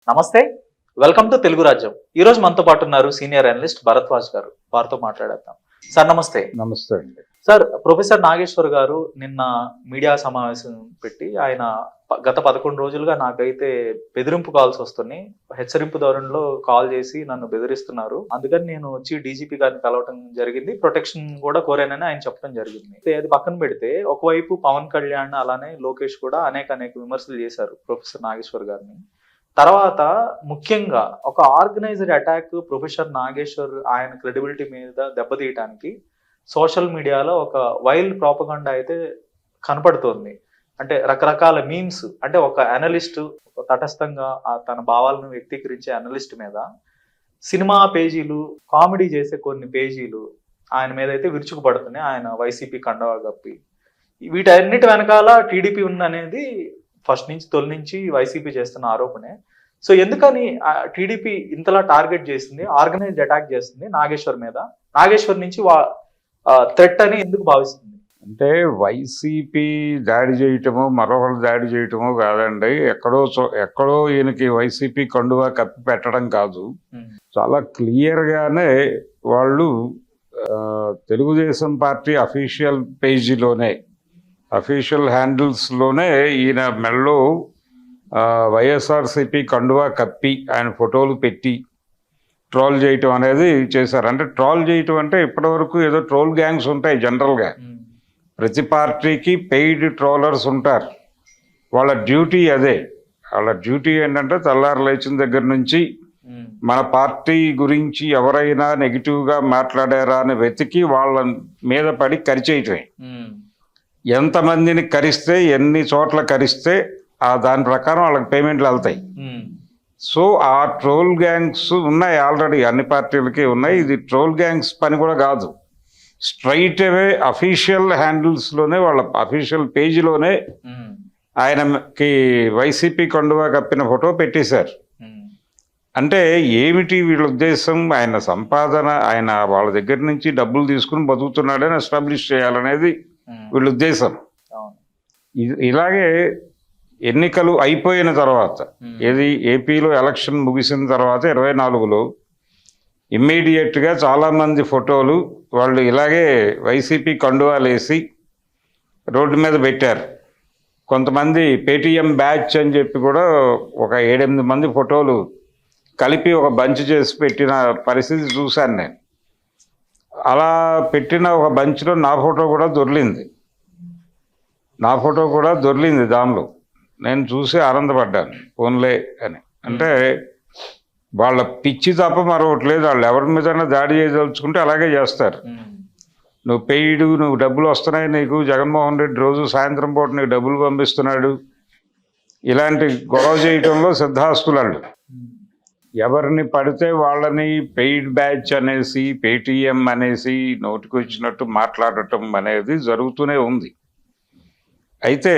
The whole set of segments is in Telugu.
నమస్తే, వెల్కమ్ టు తెలుగు రాజ్యం. ఈ రోజు మనతో పాటు ఉన్నారు సీనియర్ అనలిస్ట్ భరద్వాజ్ గారు. వారితో మాట్లాడేద్దాం. సార్ నమస్తే. నమస్తే అండి. సార్, ప్రొఫెసర్ నాగేశ్వర్ గారు నిన్న మీడియా సమావేశం పెట్టి ఆయన గత 11 రోజులుగా నాకైతే బెదిరింపు కాల్స్ వస్తున్నాయి, హెచ్చరింపు ధోరణిలో కాల్ చేసి నన్ను బెదిరిస్తున్నారు, అందుకని నేను వచ్చి డీజీపీ గారిని కలవటం జరిగింది, ప్రొటెక్షన్ కూడా కోరానని ఆయన చెప్పడం జరిగింది. అది పక్కన పెడితే ఒకవైపు పవన్ కళ్యాణ్ అలానే లోకేష్ కూడా అనేక విమర్శలు చేశారు ప్రొఫెసర్ నాగేశ్వర్ గారిని. తర్వాత ముఖ్యంగా ఒక ఆర్గనైజ్డ్ అటాక్ ప్రొఫెసర్ నాగేశ్వర్ ఆయన క్రెడిబిలిటీ మీద దెబ్బతీయటానికి సోషల్ మీడియాలో ఒక వైల్డ్ ప్రాపగండా అయితే కనపడుతోంది. అంటే రకరకాల మీమ్స్, అంటే ఒక అనలిస్ట్ తటస్థంగా తన భావాలను వ్యక్తీకరించే అనలిస్ట్ మీద సినిమా పేజీలు, కామెడీ చేసే కొన్ని పేజీలు ఆయన మీద అయితే విరుచుకుపడుతున్నాయి. ఆయన వైసీపీ కండవా కప్పి వీటన్నిటి వెనకాల టీడీపీ ఉందనేది ఫస్ట్ నుంచి తొలి నుంచి వైసీపీ చేస్తున్న ఆరోపణే. సో ఎందుకని టీడీపీ ఇంతలా టార్గెట్ చేసింది, ఆర్గనైజ్డ్ అటాక్ చేస్తుంది నాగేశ్వర్ మీద? నాగేశ్వర్ నుంచి థ్రెట్ అని ఎందుకు భావిస్తుంది? అంటే వైసీపీ దాడి చేయటమో మరొకరు దాడి చేయటమో కాదండి. ఎక్కడో ఈయనకి వైసీపీ కండువా కప్పి పెట్టడం కాదు. చాలా క్లియర్గానే వాళ్ళు తెలుగుదేశం పార్టీ అఫీషియల్ పేజీలోనే, అఫీషియల్ హ్యాండిల్స్లోనే ఈయన మెడలో వైఎస్ఆర్సీపీ కండువా కప్పి ఆయన ఫోటోలు పెట్టి ట్రోల్ చేయటం అనేది చేశారు. అంటే ట్రోల్ చేయటం అంటే ఇప్పటివరకు ఏదో ట్రోల్ గ్యాంగ్స్ ఉంటాయి జనరల్గా, ప్రతి పార్టీకి పెయిడ్ ట్రోలర్స్ ఉంటారు. వాళ్ళ డ్యూటీ అదే. వాళ్ళ డ్యూటీ ఏంటంటే తెల్లారు లేచిన దగ్గర నుంచి మన పార్టీ గురించి ఎవరైనా నెగిటివ్గా మాట్లాడారా అని వెతికి వాళ్ళ మీద పడి కరిచేయటమే. ఎంతమందిని కరిస్తే, ఎన్ని చోట్ల కరిస్తే దాని ప్రకారం వాళ్ళకి పేమెంట్లు వెళ్తాయి. సో ఆ ట్రోల్ గ్యాంగ్స్ ఉన్నాయి, ఆల్రెడీ అన్ని పార్టీలకి ఉన్నాయి. ఇది ట్రోల్ గ్యాంగ్స్ పని కూడా కాదు. స్ట్రైట్ అవే అఫీషియల్ హ్యాండిల్స్లోనే, వాళ్ళ అఫీషియల్ పేజీలోనే ఆయనకి వైసీపీ కండువా కప్పిన ఫోటో పెట్టేశారు. అంటే ఏమిటి వీళ్ళ ఉద్దేశం? ఆయన సంపాదన, ఆయన వాళ్ళ దగ్గర నుంచి డబ్బులు తీసుకుని బతుకుతున్నాడని ఎస్టాబ్లిష్ చేయాలనేది వీళ్ళ ఉద్దేశం. ఇలాగే ఎన్నికలు అయిపోయిన తర్వాత, ఏది ఏపీలో ఎలక్షన్ ముగిసిన తర్వాత 24లో ఇమ్మీడియట్గా చాలామంది ఫోటోలు వాళ్ళు ఇలాగే వైసీపీ కండువాలు వేసి రోడ్డు మీద పెట్టారు. కొంతమంది పేటీఎం బ్యాచ్ అని చెప్పి కూడా ఒక 7-8 మంది ఫోటోలు కలిపి ఒక బంచ్ చేసి పెట్టిన పరిస్థితి చూశాను నేను. అలా పెట్టిన ఒక బంచ్లో నా ఫోటో కూడా దొర్లింది. దానిలో నేను చూసి ఆనందపడ్డాను, ఫోన్లే అని. అంటే వాళ్ళ పిచ్చి తప్ప మరొకటి లేదు. వాళ్ళు ఎవరి మీదైనా దాడి చేయదలుచుకుంటే అలాగే చేస్తారు. నువ్వు పెయిడ్, నువ్వు డబ్బులు వస్తున్నాయి నీకు, జగన్మోహన్ రెడ్డి రోజు సాయంత్రం పూట నీకు డబ్బులు పంపిస్తున్నాడు, ఇలాంటి గొడవ చేయటంలో సిద్ధాస్తులు వాళ్ళు. ఎవరిని పడితే వాళ్ళని పెయిడ్ బ్యాచ్ అనేసి, పేటీఎం అనేసి నోటికి వచ్చినట్టు మాట్లాడటం అనేది జరుగుతూనే ఉంది. అయితే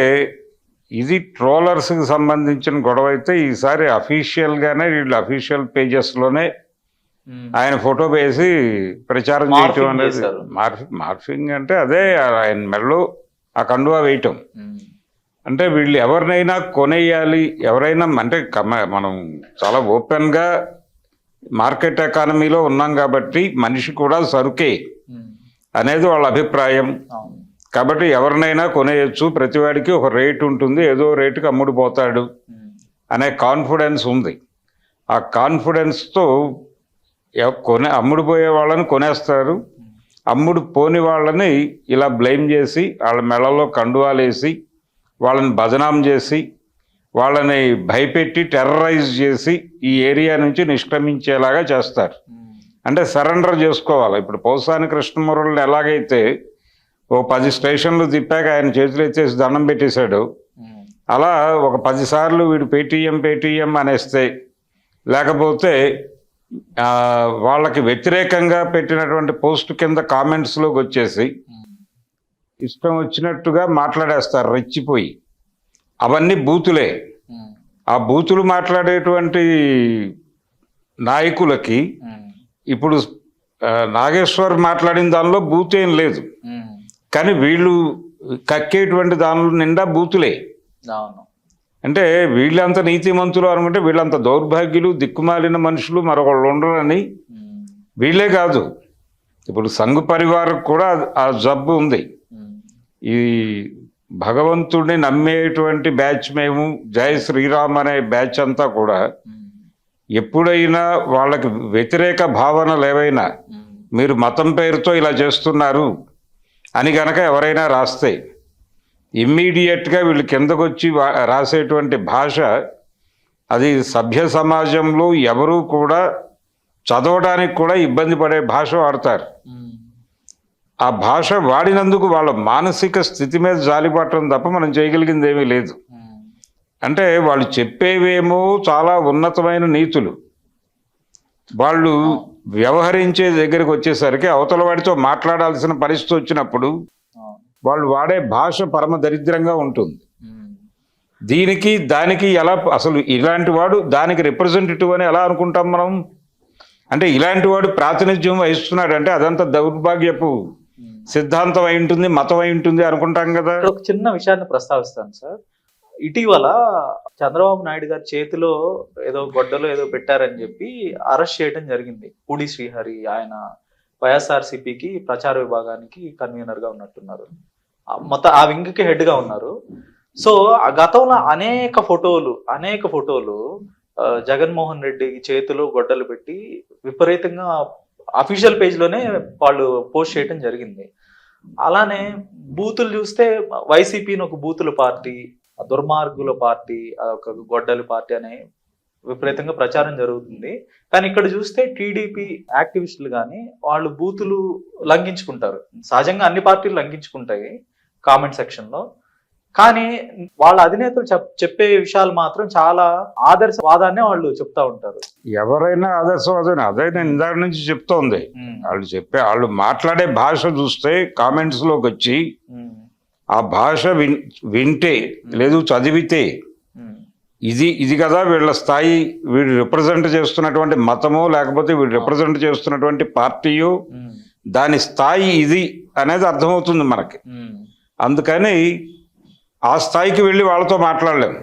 ఇది ట్రోలర్స్కి సంబంధించిన గొడవ అయితే ఈసారి అఫీషియల్గానే వీళ్ళు అఫీషియల్ పేజెస్లోనే ఆయన ఫోటో వేసి ప్రచారం చేయటం అనేది, మార్ఫింగ్ అంటే అదే ఆయన మెడలో ఆ కండువా వేయటం. అంటే వీళ్ళు ఎవరినైనా కొనేయాలి, ఎవరైనా అంటే మనం చాలా ఓపెన్గా మార్కెట్ ఎకానమీలో ఉన్నాం కాబట్టి మనిషి కూడా సరుకే అనేది వాళ్ళ అభిప్రాయం. కాబట్టి ఎవరినైనా కొనేయచ్చు, ప్రతివాడికి ఒక రేటు ఉంటుంది, ఏదో రేటుకి అమ్ముడుపోతాడు అనే కాన్ఫిడెన్స్ ఉంది. ఆ కాన్ఫిడెన్స్తో అమ్ముడుపోయే వాళ్ళని కొనేస్తారు, అమ్ముడు పోని వాళ్ళని ఇలా బ్లేమ్ చేసి, వాళ్ళ మెడలో కండువాలు వేసి, వాళ్ళని బదనాం చేసి, వాళ్ళని భయపెట్టి టెర్రరైజ్ చేసి ఈ ఏరియా నుంచి నిష్క్రమించేలాగా చేస్తారు. అంటే సరెండర్ చేసుకోవాలి. ఇప్పుడు పోసాని కృష్ణమురళిని ఎలాగైతే ఓ 10 స్టేషన్లు తిప్పాక ఆయన చేతులు ఎత్తేసి దండం పెట్టేశాడు, అలా ఒక 10 సార్లు వీడు పేటీఎం అనేస్తే, లేకపోతే వాళ్ళకి వ్యతిరేకంగా పెట్టినటువంటి పోస్ట్ కింద కామెంట్స్లోకి వచ్చేసి ఇష్టం వచ్చినట్టుగా మాట్లాడేస్తారు రెచ్చిపోయి. అవన్నీ బూతులే. ఆ బూతులు మాట్లాడేటువంటి నాయకులకి ఇప్పుడు నాగేశ్వర్ మాట్లాడిన దానిలో బూతేం లేదు, కానీ వీళ్ళు కక్కేటువంటి దానిలో నిండా బూతులే. అంటే వీళ్ళంత నీతిమంతులు అనుకుంటే వీళ్ళంత దౌర్భాగ్యులు దిక్కుమాలిన మనుషులు మరొకళ్ళు ఉండరని. వీళ్ళే కాదు, ఇప్పుడు సంఘ పరివారం కూడా ఆ జబ్బు ఉంది. ఈ భగవంతుడిని నమ్మేటువంటి బ్యాచ్ మేము, జై శ్రీరామ్ అనే బ్యాచ్ అంతా కూడా ఎప్పుడైనా వాళ్ళకి వ్యతిరేక భావనలు ఏవైనా మీరు మతం పేరుతో ఇలా చేస్తున్నారు అని గనక ఎవరైనా రాస్తే ఇమ్మీడియట్గా వీళ్ళు కిందకు వచ్చి రాసేటువంటి భాష అది సభ్య సమాజంలో ఎవరూ కూడా చదవడానికి కూడా ఇబ్బంది పడే భాష వాడతారు. ఆ భాష వాడినందుకు వాళ్ళ మానసిక స్థితి మీద జాలిపడటం తప్ప మనం చేయగలిగింది ఏమీ లేదు. అంటే వాళ్ళు చెప్పేవేమో చాలా ఉన్నతమైన నీతులు, వాళ్ళు వ్యవహరించే దగ్గరికి వచ్చేసరికి అవతల వాడితో మాట్లాడాల్సిన పరిస్థితి వచ్చినప్పుడు వాళ్ళు వాడే భాష పరమ దరిద్రంగా ఉంటుంది. దీనికి దానికి ఎలా అసలు ఇలాంటి వాడు దానికి రిప్రజెంటేటివ్ అని ఎలా అనుకుంటాం మనం? అంటే ఇలాంటి వాడు ప్రాతినిధ్యం వహిస్తున్నాడు అంటే అదంతా దౌర్భాగ్యపు సిద్ధాంతం అయి ఉంటుంది, మతం అయి ఉంటుంది అనుకుంటాం కదా. ఒక చిన్న విషయాన్ని ప్రస్తావిస్తాను సార్. ఇటీవల చంద్రబాబు నాయుడు గారి చేతిలో ఏదో గొడ్డలో ఏదో పెట్టారని చెప్పి అరెస్ట్ చేయడం జరిగింది. పూడి శ్రీహరి, ఆయన వైఎస్ఆర్సీపీకి ప్రచార విభాగానికి కన్వీనర్ గా ఉన్నట్టున్నారు, మొత్తం ఆ వింగ్ కి హెడ్ గా ఉన్నారు. సో ఆ గతంలో అనేక ఫోటోలు జగన్మోహన్ రెడ్డి చేతిలో గొడ్డలు పెట్టి విపరీతంగా అఫీషియల్ పేజ్ లోనే వాళ్ళు పోస్ట్ చేయడం జరిగింది. అలానే బూతులు చూస్తే వైసీపీని ఒక బూతుల పార్టీ, దుర్మార్గుల పార్టీ, ఒక గొడ్డలి పార్టీ అనే విపరీతంగా ప్రచారం జరుగుతుంది. కానీ ఇక్కడ చూస్తే టీడీపీ యాక్టివిస్టులు కానీ వాళ్ళు బూతులు లంఘించుకుంటారు. సహజంగా అన్ని పార్టీలు లంఘించుకుంటాయి కామెంట్ సెక్షన్ లో, కానీ వాళ్ళ అధినేతలు చెప్పే విషయాలు మాత్రం చాలా ఆదర్శవాదాన్నే వాళ్ళు చెప్తా ఉంటారు. ఎవరైనా ఆదర్శవాదం, అదే నేను ఇందాక నుంచి చెప్తోంది. వాళ్ళు మాట్లాడే భాష చూస్తే కామెంట్స్ లోకి వచ్చి ఆ భాష వింటే లేదు చదివితే ఇది కదా వీళ్ళ స్థాయి, వీడు రిప్రజెంట్ చేస్తున్నటువంటి మతమో లేకపోతే వీడు రిప్రజెంట్ చేస్తున్నటువంటి పార్టీయో దాని స్థాయి ఇది అనేది అర్థమవుతుంది మనకి. అందుకని ఆ స్థాయికి వెళ్ళి వాళ్ళతో మాట్లాడలేము.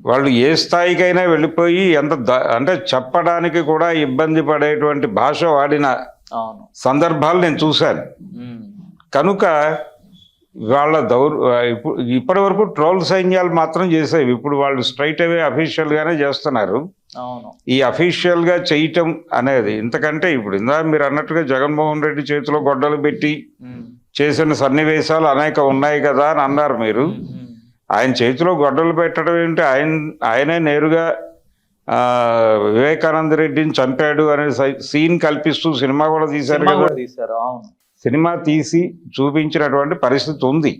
వాళ్ళు ఏ స్థాయికైనా వెళ్ళిపోయి అంటే చెప్పడానికి కూడా ఇబ్బంది పడేటువంటి భాష వాడిన సందర్భాలు నేను చూశాను. కనుక వాళ్ళ ఇప్పటి వరకు ట్రోల్ సైన్యాలు మాత్రం చేసేవి, ఇప్పుడు వాళ్ళు స్ట్రైట్ అవే అఫీషియల్ గానే చేస్తున్నారు. ఈ అఫీషియల్ గా చేయటం అనేది ఇంతకంటే ఇప్పుడు ఇందా మీరు అన్నట్టుగా జగన్మోహన్ రెడ్డి చేతిలో గొడ్డలు పెట్టి చేసిన సన్నివేశాలు అనేక ఉన్నాయి కదా అని అన్నారు మీరు. ఆయన చేతిలో గొడ్డలు పెట్టడం ఏంటి, ఆయనే నేరుగా వివేకానంద రెడ్డిని చంపాడు అనే సీన్ కల్పిస్తూ సినిమా కూడా తీశారు కదా. సినిమా తీసి చూపించినటువంటి పరిస్థితి ఉంది.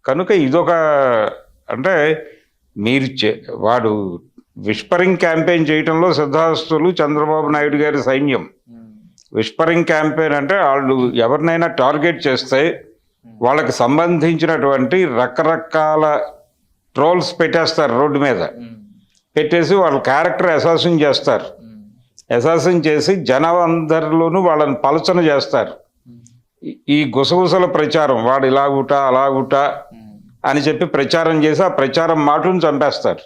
కనుక ఇదొక అంటే మీరు వాడు విస్పరింగ్ క్యాంపెయిన్ చేయటంలో సిద్ధాస్తులు చంద్రబాబు నాయుడు గారి సైన్యం. విస్పరింగ్ క్యాంపెయిన్ అంటే వాళ్ళు ఎవరినైనా టార్గెట్ చేస్తే వాళ్ళకి సంబంధించినటువంటి రకరకాల ట్రోల్స్ పెట్టేస్తారు, రోడ్డు మీద పెట్టేసి వాళ్ళ క్యారెక్టర్ అసాసిన్ చేస్తారు. అసాసిన్ చేసి జనం అందరిలోనూ వాళ్ళని పలచన చేస్తారు. ఈ గుసగుసల ప్రచారం, వాడు ఇలాగుట అలాగుట అని చెప్పి ప్రచారం చేసి ఆ ప్రచారం మాటును చంపేస్తారు.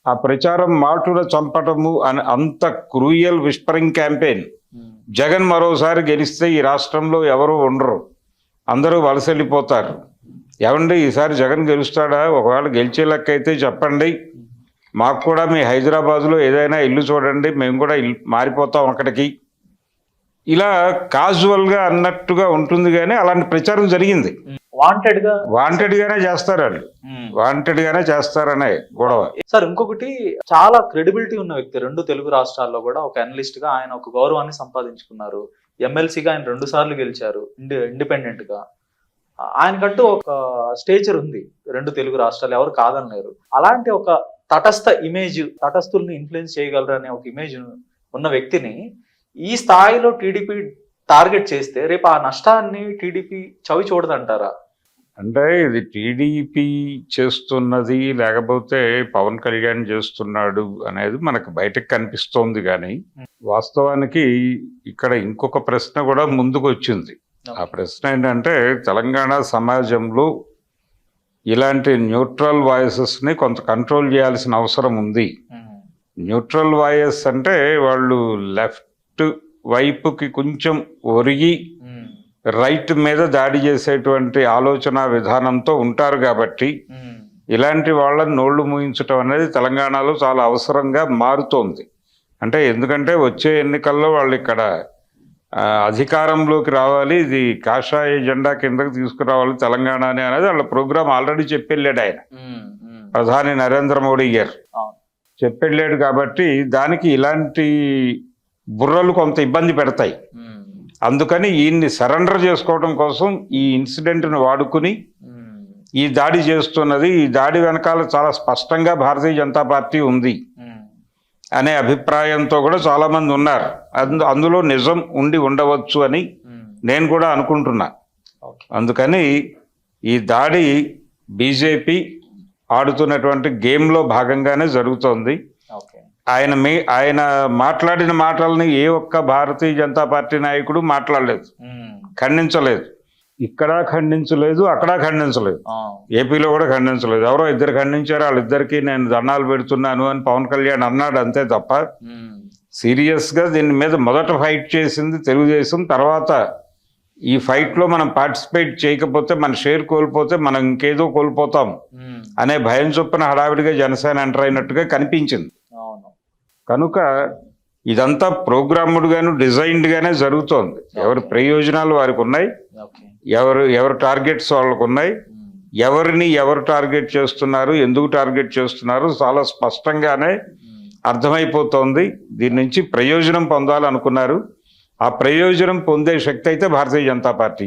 ఆ ప్రచారం మాటును చంపటము అని అంత క్రూయల్ విస్పరింగ్ క్యాంపెయిన్. జగన్ మరోసారి గెలిస్తే ఈ రాష్ట్రంలో ఎవరు ఉండరు, అందరూ వలస వెళ్ళిపోతారు. ఏమండి ఈసారి జగన్ గెలుస్తాడా? ఒకవేళ గెలిచే లెక్క అయితే చెప్పండి, మాకు కూడా మీ హైదరాబాద్లో ఏదైనా ఇల్లు చూడండి, మేము కూడా మారిపోతాం అక్కడికి. ఇలా కాజువల్గా అన్నట్టుగా ఉంటుంది. కానీ అలాంటి ప్రచారం జరిగింది. వాంటెడ్ గానే చేస్తారు వాళ్ళు, వాంటెడ్ గానే చేస్తారనే గొడవ. సార్ ఇంకొకటి, చాలా క్రెడిబిలిటీ ఉన్న వ్యక్తి, 2 తెలుగు రాష్ట్రాల్లో కూడా ఒక అనలిస్ట్ గా ఆయన ఒక గౌరవాన్ని సంపాదించుకున్నారు. ఎమ్మెల్సీగా ఆయన 2 సార్లు గెలిచారు ఇండిపెండెంట్ గా. ఆయనకంటూ ఒక స్టేచర్ ఉంది 2 తెలుగు రాష్ట్రాలు, ఎవరు కాదనలేరు. అలాంటి ఒక తటస్థ ఇమేజ్, తటస్థుల్ని ఇన్ఫ్లుయెన్స్ చేయగలరు అనే ఒక ఇమేజ్ ఉన్న వ్యక్తిని ఈ స్థాయిలో టీడీపీ టార్గెట్ చేస్తే రేపు ఆ నష్టాన్ని టీడీపీ చవి చూడదంటారా? అంటే ఇది టీడీపీ చేస్తున్నది లేకపోతే పవన్ కళ్యాణ్ చేస్తున్నాడు అనేది మనకు బయటకు కనిపిస్తోంది. కానీ వాస్తవానికి ఇక్కడ ఇంకొక ప్రశ్న కూడా ముందుకు వచ్చింది. ఆ ప్రశ్న ఏంటంటే తెలంగాణ సమాజంలో ఇలాంటి న్యూట్రల్ వాయిసెస్ని కొంత కంట్రోల్ చేయాల్సిన అవసరం ఉంది. న్యూట్రల్ వాయిస్ అంటే వాళ్ళు లెఫ్ట్ వైపుకి కొంచెం ఒరిగి రైట్ మీద దాడి చేసేటువంటి ఆలోచన విధానంతో ఉంటారు కాబట్టి ఇలాంటి వాళ్ళని నోళ్లు మూయించడం అనేది తెలంగాణలో చాలా అవసరంగా మారుతోంది. అంటే ఎందుకంటే వచ్చే ఎన్నికల్లో వాళ్ళు ఇక్కడ అధికారంలోకి రావాలి, ఇది కాషాయ జెండా కిందకి తీసుకురావాలి తెలంగాణ అనేది వాళ్ళ ప్రోగ్రామ్ ఆల్రెడీ చెప్పెళ్ళాడు ఆయన, ప్రధాని నరేంద్ర మోడీ గారు చెప్పెళ్ళాడు. కాబట్టి దానికి ఇలాంటి బుర్రలు కొంత ఇబ్బంది పెడతాయి. అందుకని ఈయన్ని సరెండర్ చేసుకోవడం కోసం ఈ ఇన్సిడెంట్ను వాడుకుని ఈ దాడి చేస్తున్నది, ఈ దాడి వెనకాల చాలా స్పష్టంగా భారతీయ జనతా పార్టీ ఉంది అనే అభిప్రాయంతో కూడా చాలా మంది ఉన్నారు. అందులో నిజం ఉండి ఉండవచ్చు అని నేను కూడా అనుకుంటున్నా. అందుకని ఈ దాడి బీజేపీ ఆడుతున్నటువంటి గేమ్లో భాగంగానే జరుగుతోంది. ఆయన మాట్లాడిన మాటల్ని ఏ ఒక్క భారతీయ జనతా పార్టీ నాయకుడు మాట్లాడలేదు, ఖండించలేదు. ఇక్కడ ఖండించలేదు, అక్కడ ఖండించలేదు, ఏపీలో కూడా ఖండించలేదు. ఎవరో ఇద్దరు ఖండించారు, వాళ్ళిద్దరికి నేను దండాలు పెడుతున్నాను అని పవన్ కళ్యాణ్ అన్నాడు అంతే తప్ప సీరియస్గా దీని మీద మొదట ఫైట్ చేసింది తెలుగుదేశం. తర్వాత ఈ ఫైట్లో మనం పార్టిసిపేట్ చేయకపోతే మన షేర్ కోల్పోతే మనం ఇంకేదో కోల్పోతాం అనే భయం చొప్పున హడావిడిగా జనసేన ఎంటర్ అయినట్టుగా కనిపించింది. కనుక ఇదంతా ప్రోగ్రామ్డ్ గాను డిజైన్డ్ గానే జరుగుతోంది. ఎవరి ప్రయోజనాలు వారికి ఉన్నాయి, ఎవరు టార్గెట్స్ వాళ్ళకు ఉన్నాయి, ఎవరిని ఎవరు టార్గెట్ చేస్తున్నారు, ఎందుకు టార్గెట్ చేస్తున్నారు చాలా స్పష్టంగానే అర్థమైపోతోంది. దీని నుంచి ప్రయోజనం పొందాలనుకున్నారు, ఆ ప్రయోజనం పొందే శక్తి అయితే భారతీయ జనతా పార్టీ.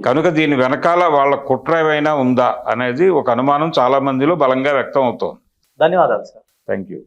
కనుక దీని వెనకాల వాళ్ళ కుట్ర ఏమైనా ఉందా అనేది ఒక అనుమానం చాలా మందిలో బలంగా వ్యక్తం అవుతోంది. ధన్యవాదాలు సార్. Thank you.